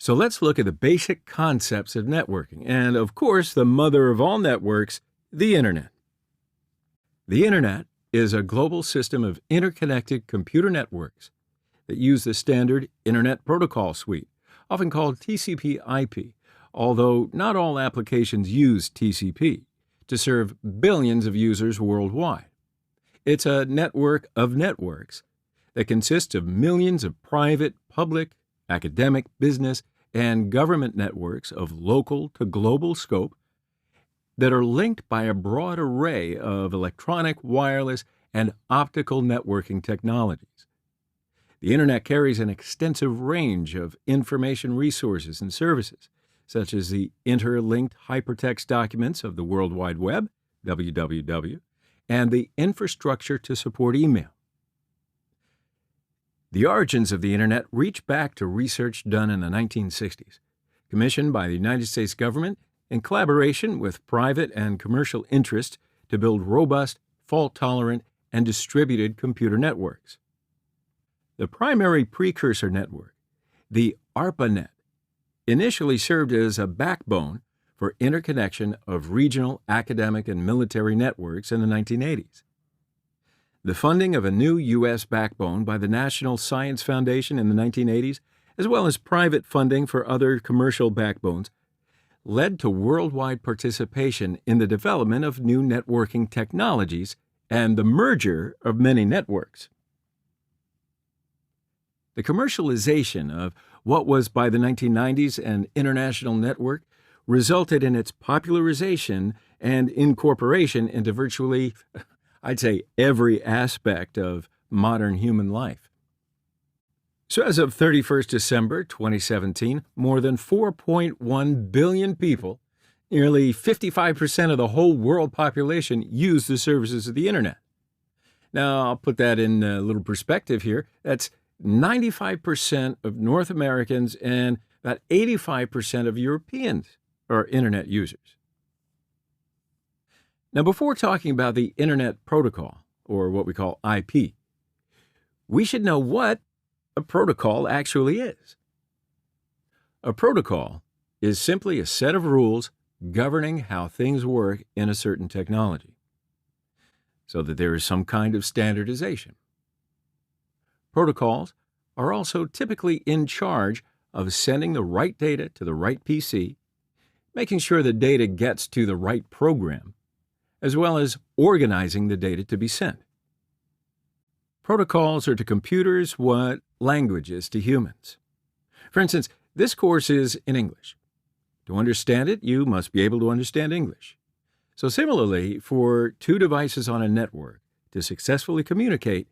So let's look at the basic concepts of networking, and of course, the mother of all networks, the Internet. The Internet is a global system of interconnected computer networks that use the standard Internet Protocol Suite, often called TCP/IP, although not all applications use TCP, to serve billions of users worldwide. It's a network of networks that consists of millions of private, public, academic, business, and government networks of local to global scope that are linked by a broad array of electronic, wireless, and optical networking technologies. The Internet carries an extensive range of information resources and services, such as the interlinked hypertext documents of the World Wide Web, WWW, and the infrastructure to support email. The origins of the Internet reach back to research done in the 1960s, commissioned by the United States government in collaboration with private and commercial interests to build robust, fault-tolerant, and distributed computer networks. The primary precursor network, the ARPANET, initially served as a backbone for interconnection of regional academic and military networks in the 1980s. The funding of a new U.S. backbone by the National Science Foundation in the 1980s, as well as private funding for other commercial backbones, led to worldwide participation in the development of new networking technologies and the merger of many networks. The commercialization of what was by the 1990s an international network resulted in its popularization and incorporation into virtually, I'd say, every aspect of modern human life. So as of 31st December 2017, more than 4.1 billion people, nearly 55% of the whole world population, use the services of the Internet. Now, I'll put that in a little perspective here. That's 95% of North Americans and about 85% of Europeans are Internet users. Now, before talking about the Internet Protocol, or what we call IP, we should know what a protocol actually is. A protocol is simply a set of rules governing how things work in a certain technology, so that there is some kind of standardization. Protocols are also typically in charge of sending the right data to the right PC, making sure the data gets to the right program, as well as organizing the data to be sent. Protocols are to computers what language is to humans. For instance, this course is in English. To understand it, you must be able to understand English. So similarly, for two devices on a network to successfully communicate,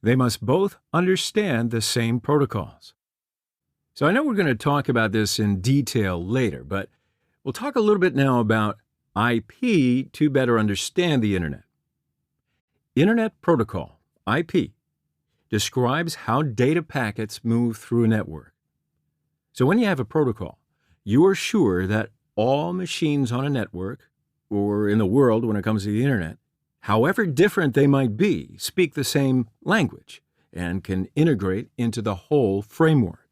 they must both understand the same protocols. So I know we're going to talk about this in detail later, but we'll talk a little bit now about IP to better understand the Internet. Internet Protocol, IP, describes how data packets move through a network. So when you have a protocol, you are sure that all machines on a network, or in the world when it comes to the Internet, however different they might be, speak the same language and can integrate into the whole framework.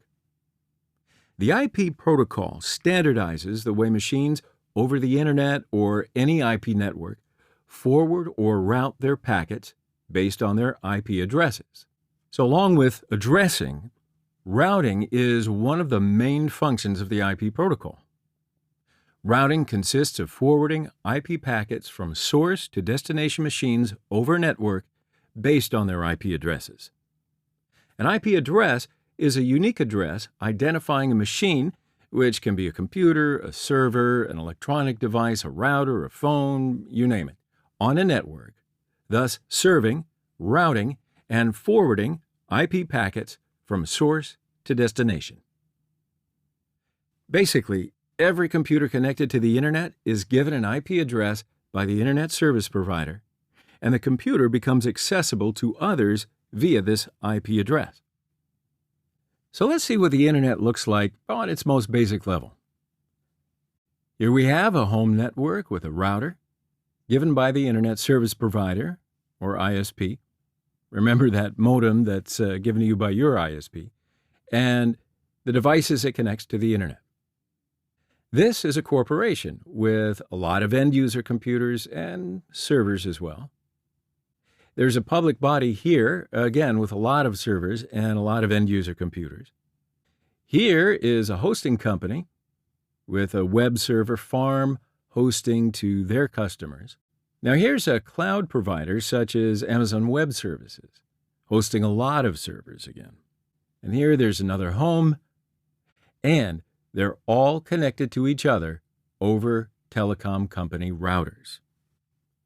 The IP protocol standardizes the way machines over the Internet or any IP network forward or route their packets based on their IP addresses. So along with addressing, routing is one of the main functions of the IP protocol. Routing consists of forwarding IP packets from source to destination machines over a network based on their IP addresses. An IP address is a unique address identifying a machine, which can be a computer, a server, an electronic device, a router, a phone, you name it, on a network, thus serving, routing, and forwarding IP packets from source to destination. Basically, every computer connected to the Internet is given an IP address by the Internet service provider, and the computer becomes accessible to others via this IP address. So let's see what the Internet looks like on its most basic level. Here we have a home network with a router given by the Internet service provider, or ISP. Remember that modem that's given to you by your ISP. And the devices it connects to the internet. This is a corporation with a lot of end-user computers and servers as well. There's a public body here, again, with a lot of servers and a lot of end-user computers. Here is a hosting company with a web server farm hosting to their customers. Now here's a cloud provider such as Amazon Web Services, hosting a lot of servers again. And here there's another home, and they're all connected to each other over telecom company routers.